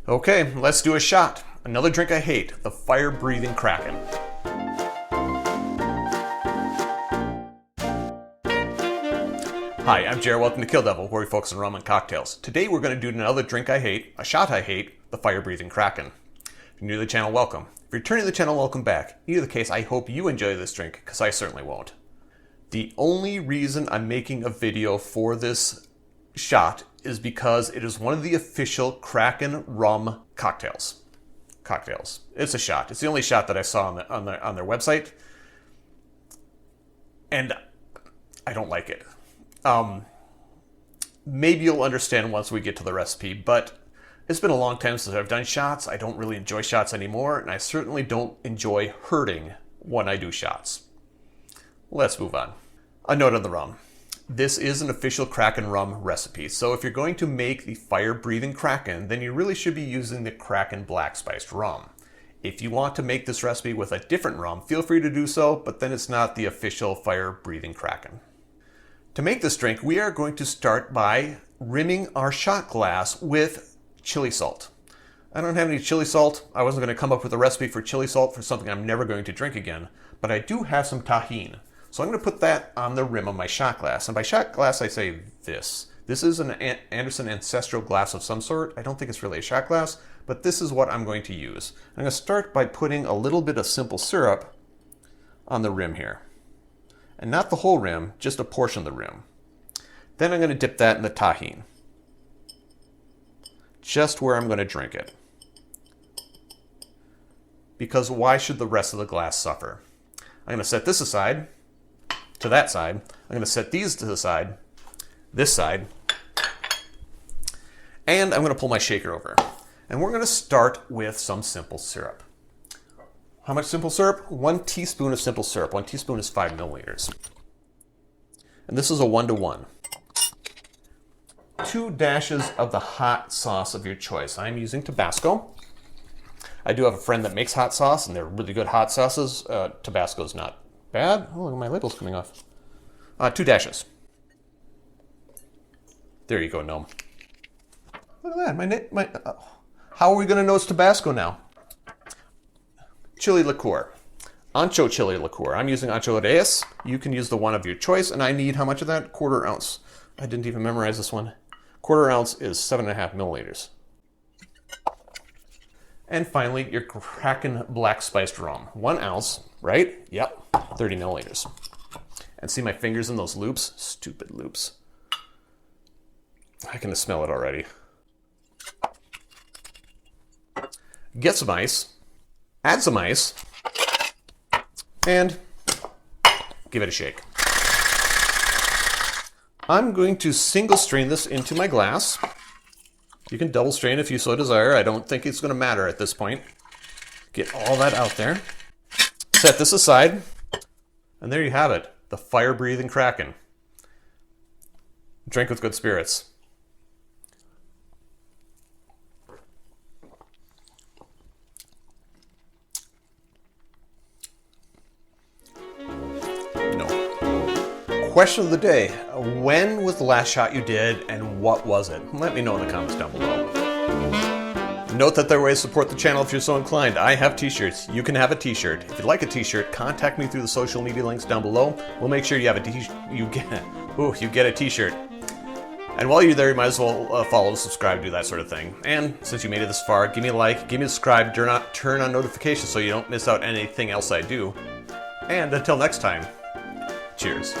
Okay, let's do a shot. Another drink I hate, the Fire Breathing Kraken. Hi, I'm Jared. Welcome to Kill-Divill, where we focus on rum and cocktails. Today we're going to do another drink I hate, a shot I hate, the Fire Breathing Kraken. If you're new to the channel, welcome. If you're returning to the channel, welcome back. In either case, I hope you enjoy this drink, because I certainly won't. The only reason I'm making a video for this shot is because it is one of the official Kraken Rum cocktails. It's a shot. It's the only shot that I saw on their website, and I don't like it. Maybe you'll understand once we get to the recipe, but it's been a long time since I've done shots. I don't really enjoy shots anymore, and I certainly don't enjoy hurting when I do shots. Let's move on. A note on the rum. This is an official Kraken Rum recipe, so if you're going to make the Fire Breathing Kraken, then you really should be using the Kraken Black Spiced Rum. If you want to make this recipe with a different rum, feel free to do so, but then it's not the official Fire Breathing Kraken. To make this drink, we are going to start by rimming our shot glass with chili salt. I don't have any chili salt. I wasn't going to come up with a recipe for chili salt for something I'm never going to drink again, but I do have some tahini. So I'm going to put that on the rim of my shot glass. And by shot glass, I say this. This is an Anderson Ancestral glass of some sort. I don't think it's really a shot glass, but this is what I'm going to use. I'm going to start by putting a little bit of simple syrup on the rim here. And not the whole rim, just a portion of the rim. Then I'm going to dip that in the tahini. Just where I'm going to drink it. Because why should the rest of the glass suffer? I'm going to set this aside. To that side. I'm going to set these to the side, this side, and I'm going to pull my shaker over. And we're going to start with some simple syrup. How much simple syrup? 1 teaspoon of simple syrup. 1 teaspoon is 5 milliliters. And this is a 1-to-1. 2 dashes of the hot sauce of your choice. I'm using Tabasco. I do have a friend that makes hot sauce, and they're really good hot sauces. Tabasco's not bad. Oh, look, my label's coming off. 2 dashes. There you go, Gnome. Look at that. How are we going to know it's Tabasco now? Chili liqueur. Ancho chili liqueur. I'm using Ancho Reyes. You can use the one of your choice, and I need how much of that? 1/4 ounce. I didn't even memorize this one. 1/4 ounce is 7.5 milliliters. And finally, your Kraken Black Spiced Rum. 1 ounce, right? Yep, 30 milliliters. And see my fingers in those loops? Stupid loops. I can smell it already. Get some ice, add some ice, and give it a shake. I'm going to single strain this into my glass. You can double strain if you so desire. I don't think it's going to matter at this point. Get all that out there. Set this aside. And there you have it. The Fire Breathing Kraken. Drink with good spirits. No. Question of the day. When was the last shot you did and what was it? Let me know in the comments down below. Note that there are ways to support the channel if you're so inclined. I have t-shirts. You can have a t-shirt. If you'd like a t-shirt, contact me through the social media links down below. We'll make sure you have you get a t-shirt. And while you're there, you might as well follow, subscribe, do that sort of thing. And since you made it this far, give me a like, give me a subscribe, turn on notifications so you don't miss out anything else I do. And until next time, cheers.